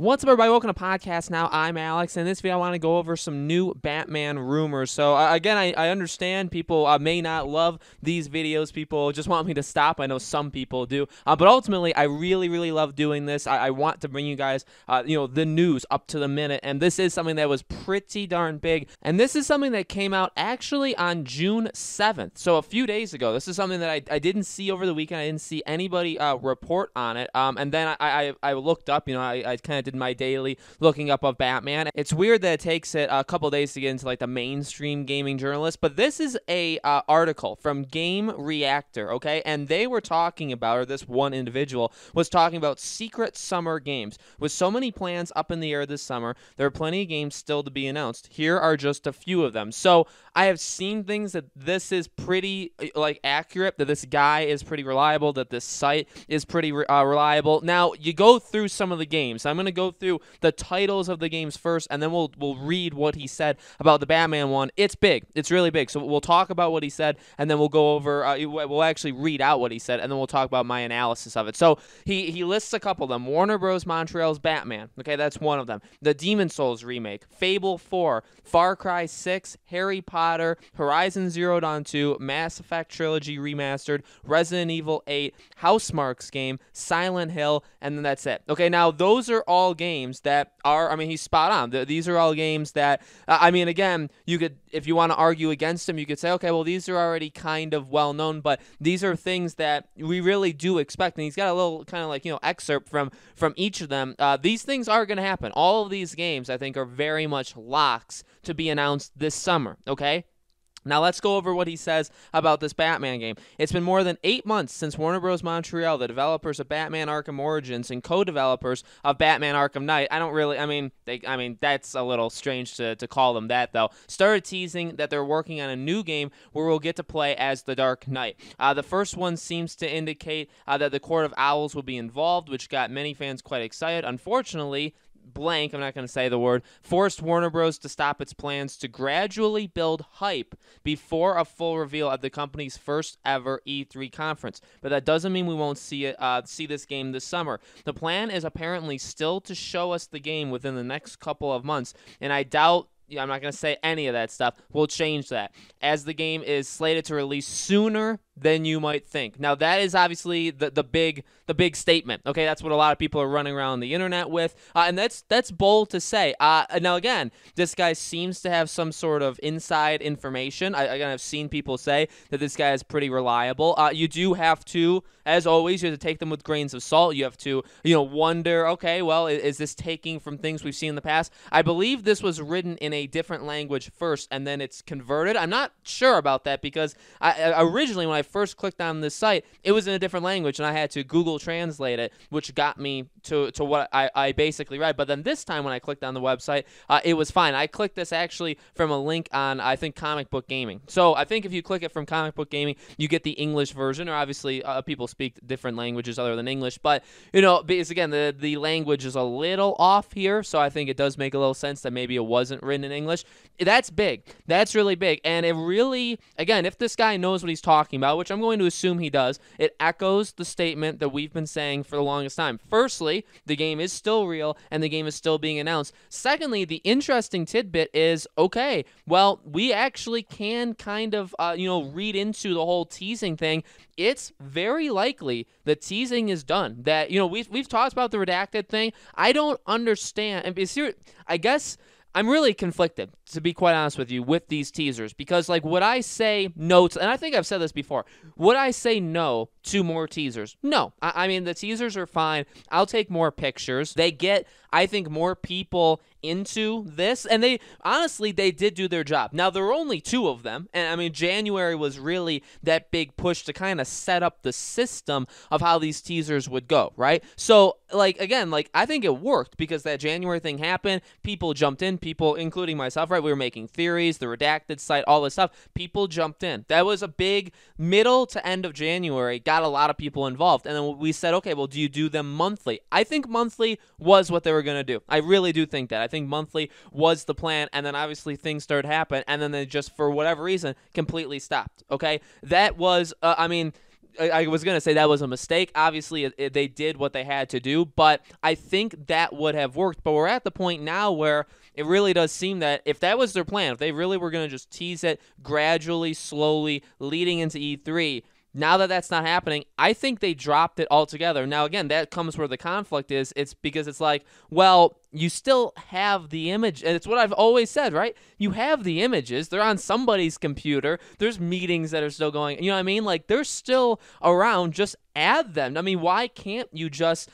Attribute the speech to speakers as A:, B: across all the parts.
A: What's up, everybody? Welcome to Podcast Now. I'm Alex, and in this video, I want to go over some new Batman rumors. So, again, I understand people may not love these videos. People just want me to stop. I know some people do. But ultimately, I really love doing this. I want to bring you guys, the news up to the minute. And this is something that was pretty darn big. And this is something that came out actually on June 7th. So, a few days ago. This is something that I didn't see over the weekend. I didn't see anybody report on it. And then I looked up, I kind of did my daily looking up of Batman. It's weird that it takes it a couple days to get into like the mainstream gaming journalists, but this is a article from Game Reactor, okay? And they were talking about, or this one individual was talking about secret summer games. With so many plans up in the air this summer, there are plenty of games still to be announced. Here are just a few of them. So I have seen things that this is pretty accurate, that this guy is pretty reliable, that this site is pretty reliable. Now, you go through some of the games. I'm going to go through the titles of the games first, and then we'll read what he said about the Batman one. It's big. It's really big. So we'll talk about what he said, and then we'll go over, we'll actually read out what he said, and then we'll talk about my analysis of it. So he lists a couple of them. Warner Bros. Montreal's Batman. Okay, that's one of them. The Demon's Souls remake. Fable 4. Far Cry 6. Harry Potter. Horizon Zero Dawn 2. Mass Effect Trilogy Remastered. Resident Evil 8. Housemarque's game. Silent Hill, and then that's it. Okay, now those are all games that are, he's spot on. These are all games that, again, you could, if you want to argue against them, you could say, okay, well, these are already kind of well known, but these are things that we really do expect. And he's got a little kind of excerpt from each of them. These things are going to happen. All of these games, I think, are very much locks to be announced this summer, okay? Now, let's go over what he says about this Batman game. It's been more than 8 months since Warner Bros. Montreal, the developers of Batman Arkham Origins and co-developers of Batman Arkham Knight, that's a little strange to call them that, though, started teasing that they're working on a new game where we'll get to play as the Dark Knight. The first one seems to indicate that the Court of Owls will be involved, which got many fans quite excited. Unfortunately, blank, I'm not going to say the word, forced Warner Bros. To stop its plans to gradually build hype before a full reveal at the company's first ever E3 conference. But that doesn't mean we won't see this game this summer. The plan is apparently still to show us the game within the next couple of months, and I doubt, I'm not going to say any of that stuff. We'll change that, as the game is slated to release sooner than you might think. Now, that is obviously the big statement. Okay, that's what a lot of people are running around the internet with, and that's bold to say. Now, again, this guy seems to have some sort of inside information. I've seen people say that this guy is pretty reliable. You do have to, as always, you have to take them with grains of salt. You have to, wonder, okay, well, is this taking from things we've seen in the past? I believe this was written in a different language first, and then it's converted. I'm not sure about that, because originally when I first clicked on this site, it was in a different language, and I had to Google Translate it, which got me to what I basically read. But then this time when I clicked on the website, it was fine. I clicked this actually from a link on, I think, Comic Book Gaming. So I think if you click it from Comic Book Gaming, you get the English version, or obviously people speak different languages other than English. But, because again, the language is a little off here, so I think it does make a little sense that maybe it wasn't written in English. That's big. That's really big. And it really, again, if this guy knows what he's talking about, which I'm going to assume he does, it echoes the statement that we've been saying for the longest time. Firstly, the game is still real, and the game is still being announced. Secondly, the interesting tidbit is, okay, well, we actually can kind of, read into the whole teasing thing. It's very likely the teasing is done. That, we've talked about the redacted thing. I don't understand. And I guess I'm really conflicted, to be quite honest with you, with these teasers, because, would I say no to, and I think I've said this before, would I say no to more teasers? No. The teasers are fine. I'll take more pictures. They get, I think, more people into this, and they did do their job. Now, there were only 2 of them, and January was really that big push to kind of set up the system of how these teasers would go, right? So, again, I think it worked, because that January thing happened, people jumped in, people, including myself, right? We were making theories, the redacted site, all this stuff. People jumped in. That was a big middle to end of January, got a lot of people involved, and then we said, okay, well, do you do them monthly? I think monthly was what they were going to do. I really do think that. I think monthly was the plan, and then obviously things started happening, and then they just, for whatever reason, completely stopped, okay? That was, I was going to say that was a mistake. Obviously, they did what they had to do, but I think that would have worked. But we're at the point now where it really does seem that if that was their plan, if they really were going to just tease it gradually, slowly, leading into E3, now that that's not happening, I think they dropped it altogether. Now, again, that comes where the conflict is. It's because it's like, well, you still have the image, and it's what I've always said, right? You have the images. They're on somebody's computer. There's meetings that are still going. You know what I mean? Like, they're still around. Just add them. I mean, why can't you just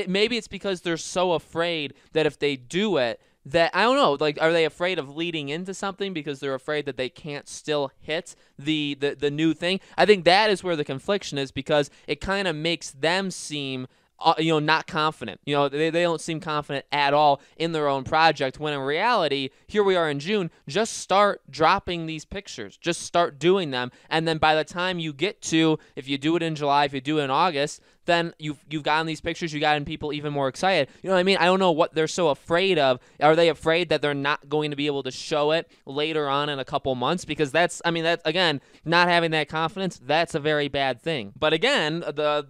A: maybe it's because they're so afraid that if they do it, that, I don't know, like, are they afraid of leading into something because they're afraid that they can't still hit the new thing? I think that is where the confliction is, because it kind of makes them seem not confident. They don't seem confident at all in their own project, when in reality, here we are in June, just start dropping these pictures. Just start doing them, and then by the time you get to, if you do it in July, if you do it in August, then you've gotten these pictures, you gotten people even more excited. You know what I mean? I don't know what they're so afraid of. Are they afraid that they're not going to be able to show it later on in a couple months? Because that's again, not having that confidence, that's a very bad thing. But again,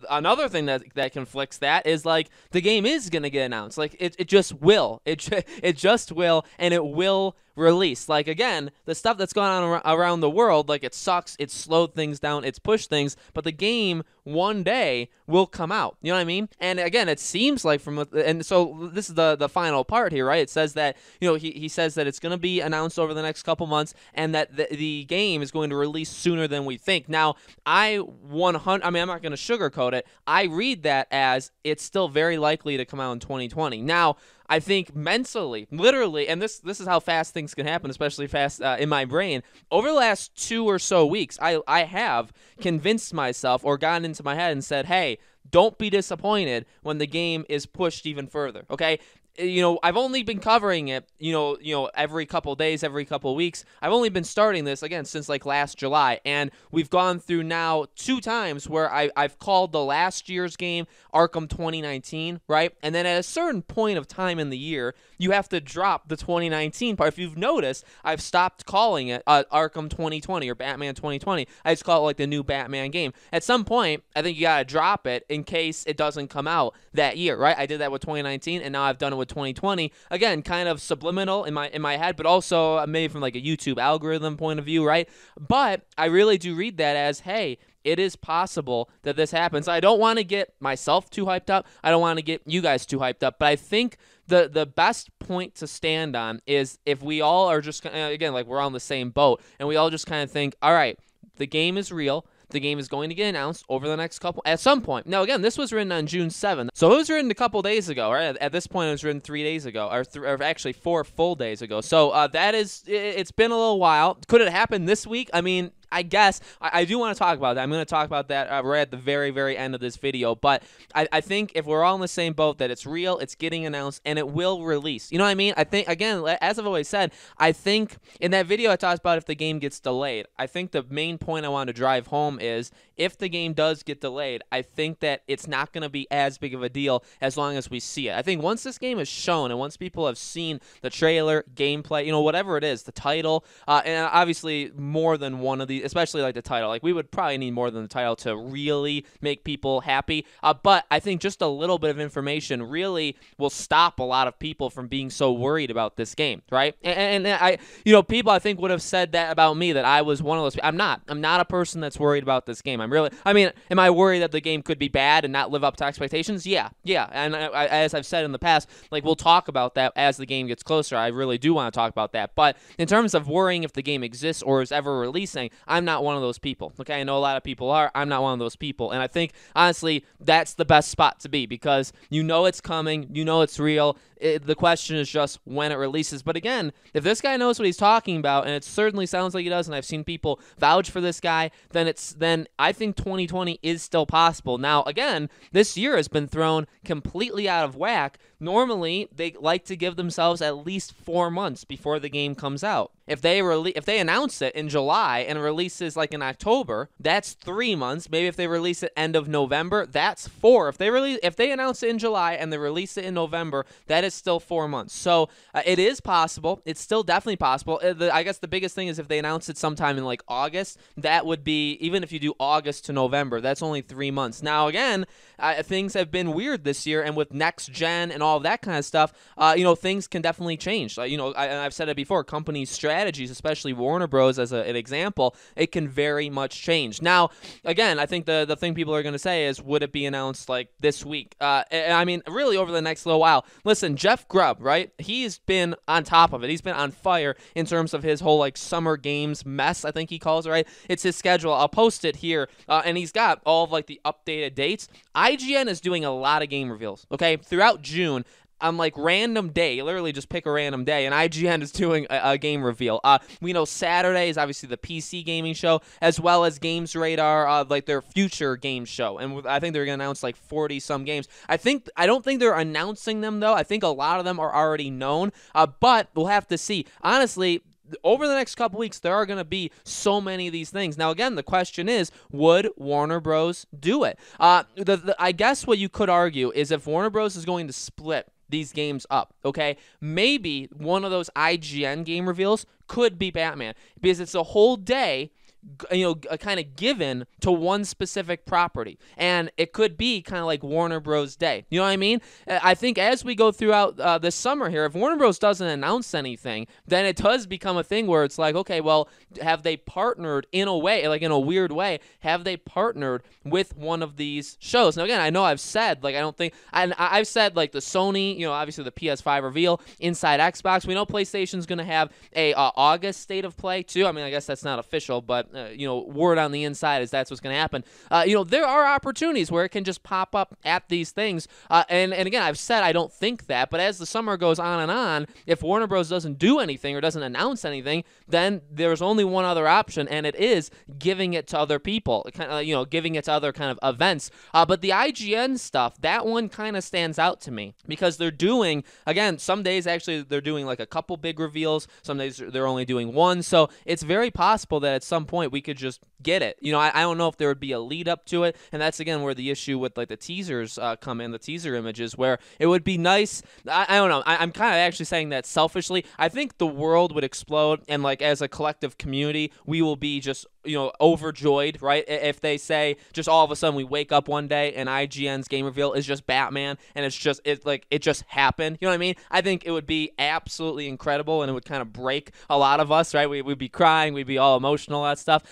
A: another thing that conflicts that is, like, the game is going to get announced. Like, it just will. It just will, and it will release. Like, again, the stuff that's going on around the world, like, it sucks, it's slowed things down, it's pushed things, but the game one day will come out. You know what I mean? And again, it seems like and so this is the final part here, right? It says that, he says that it's going to be announced over the next couple months, and that the game is going to release sooner than we think. Now, I'm not going to sugarcoat it. I read that as it's still very likely to come out in 2020. Now, I think mentally, literally, and this is how fast things can happen, especially fast in my brain. Over the last 2 or so weeks, I have convinced myself, or gotten into my head and said, hey, don't be disappointed when the game is pushed even further, okay? I've only been covering it, every couple days, every couple weeks. I've only been starting this, again, since, like, last July, and we've gone through now 2 times where I've called the last year's game Arkham 2019, right? And then at a certain point of time in the year, you have to drop the 2019 part. If you've noticed, I've stopped calling it Arkham 2020 or Batman 2020. I just call it, like, the new Batman game. At some point, I think you got to drop it in case it doesn't come out that year, right? I did that with 2019, and now I've done it with 2020. Again, kind of subliminal in my head, but also maybe from, like, a YouTube algorithm point of view, right? But I really do read that as, hey, it is possible that this happens. I don't want to get myself too hyped up. I don't want to get you guys too hyped up. But I think the best point to stand on is if we all are just, again, like, we're on the same boat, and we all just kind of think, all right, the game is real. The game is going to get announced over the next at some point. Now, again, this was written on June 7th, so it was written a couple days ago, right? At this point, it was written 3 days ago, or actually 4 full days ago. So it's been a little while. Could it happen this week? I mean, I guess I do want to talk about that. I'm going to talk about that right at the very, very end of this video. But I think if we're all in the same boat, that it's real, it's getting announced, and it will release. You know what I mean? I think, again, as I've always said, I think in that video I talked about if the game gets delayed. I think the main point I want to drive home is if the game does get delayed, I think that it's not going to be as big of a deal as long as we see it. I think once this game is shown and once people have seen the trailer, gameplay, whatever it is, the title, and obviously more than one of these, especially like the title. Like, we would probably need more than the title to really make people happy. But I think just a little bit of information really will stop a lot of people from being so worried about this game, right? And I, people I think would have said that about me, that I was one of those. I'm not a person that's worried about this game. Am I worried that the game could be bad and not live up to expectations? Yeah. And as I've said in the past, like, we'll talk about that as the game gets closer. I really do want to talk about that. But in terms of worrying if the game exists or is ever releasing, I'm not one of those people. Okay, I know a lot of people are. I'm not one of those people. And I think, honestly, that's the best spot to be, because it's coming, it's real. The question is just when it releases. But again, if this guy knows what he's talking about, and it certainly sounds like he does, and I've seen people vouch for this guy, then I think 2020 is still possible. Now, again, this year has been thrown completely out of whack. Normally, they like to give themselves at least 4 months before the game comes out. If they announce it in July and releases like in October, that's 3 months. Maybe if they release it end of November, that's 4. If they announce it in July and they release it in November, that is still 4 months. So it is possible. It's still definitely possible. I guess the biggest thing is if they announce it sometime in like August, that would be, even if you do August to November, that's only 3 months. Now again, things have been weird this year, and with next gen and all of that kind of stuff, things can definitely change. I've said it before, companies' strategies, especially Warner Bros. As an example, it can very much change. Now, again, I think the thing people are going to say is, would it be announced like this week? Really over the next little while. Listen, Jeff Grubb, right? He's been on top of it. He's been on fire in terms of his whole like summer games mess, I think he calls it, right? It's his schedule. I'll post it here, and he's got all of like the updated dates. IGN is doing a lot of game reveals, okay, throughout June. On like random day, literally just pick a random day, and IGN is doing a game reveal. We know Saturday is obviously the PC gaming show, as well as Games Radar, like their future game show, and I think they're gonna announce like 40 some games. I don't think they're announcing them though. I think a lot of them are already known, but we'll have to see. Honestly, over the next couple weeks, there are going to be so many of these things. Now, again, the question is, would Warner Bros. Do it? I guess what you could argue is if Warner Bros. Is going to split these games up, okay, maybe one of those IGN game reveals could be Batman, because it's a whole day, kind of given to one specific property, and it could be kind of like Warner Bros. Day. You know what I mean? I think as we go throughout this summer here, if Warner Bros. Doesn't announce anything, then it does become a thing where it's like, okay, well, have they partnered in a way, like in a weird way, have they partnered with one of these shows? Now, again, I know I've said, like, I don't think, and I've said, like, the Sony, obviously the PS5 reveal, Inside Xbox. We know PlayStation's going to have a August state of play, too. I mean, I guess that's not official, but word on the inside is that's what's going to happen. There are opportunities where it can just pop up at these things. And again, I've said I don't think that, but as the summer goes on and on, if Warner Bros. Doesn't do anything or doesn't announce anything, then there's only one other option, and it is giving it to other people, giving it to other kind of events. But the IGN stuff, that one kind of stands out to me, because they're doing, again, some days actually they're doing like a couple big reveals, some days they're only doing one, so it's very possible that at some point we could just get it. I don't know if there would be a lead up to it, and that's again where the issue with like the teasers come in, the teaser images, where it would be nice. I don't know. I'm kind of actually saying that selfishly. I think the world would explode, and like as a collective community, we will be just overjoyed, right? If they say just all of a sudden we wake up one day and IGN's game reveal is just Batman, and it just happened. You know what I mean? I think it would be absolutely incredible, and it would kind of break a lot of us, right? We'd be crying, we'd be all emotional, all that stuff.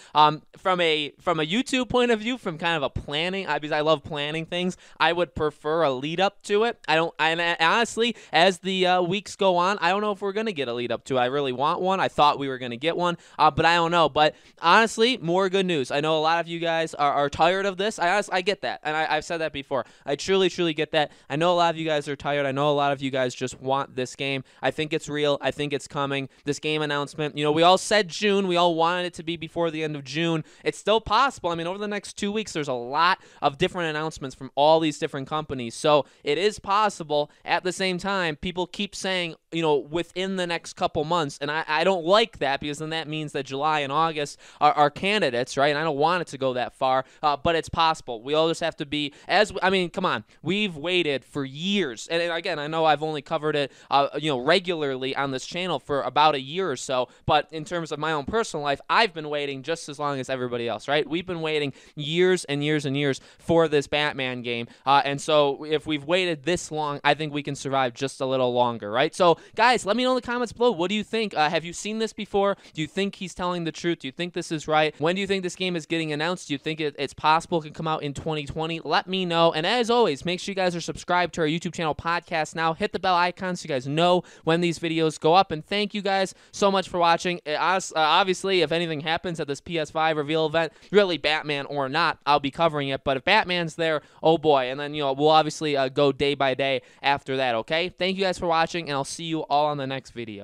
A: From a YouTube point of view, from kind of a planning, because I love planning things, I would prefer a lead up to it. And honestly, as the weeks go on, I don't know if we're gonna get a lead up to it. I really want one. I thought we were gonna get one, but I don't know. But honestly, more good news. I know a lot of you guys are tired of this. I get that, and I've said that before. I truly get that. I know a lot of you guys are tired. I know a lot of you guys just want this game. I think it's real. I think it's coming. This game announcement, we all said June. We all wanted it to be before the end of June. It's still possible. I mean, over the next 2 weeks, there's a lot of different announcements from all these different companies. So it is possible. At the same time, people keep saying, within the next couple months, and I don't like that, because then that means that July and August are candidates, right? And I don't want it to go that far, but it's possible. We all just have to be, come on. We've waited for years. And again, I know I've only covered it, regularly on this channel for about a year or so, but in terms of my own personal life, I've been waiting just as long as everybody else, right? We've been waiting years and years and years for this Batman game. And so if we've waited this long, I think we can survive just a little longer, right? So guys, let me know in the comments below. What do you think? Have you seen this before? Do you think he's telling the truth? Do you think this is right? When do you think this game is getting announced? Do you think it's possible it can come out in 2020? Let me know. And as always, make sure you guys are subscribed to our YouTube channel, Podcast Now. Hit the bell icon so you guys know when these videos go up. And thank you guys so much for watching. Obviously, if anything happens at this PS5 reveal event, really Batman or not, I'll be covering it. But if Batman's there, oh boy. And then, we'll obviously go day by day after that, okay? Thank you guys for watching, and I'll see you all on the next video.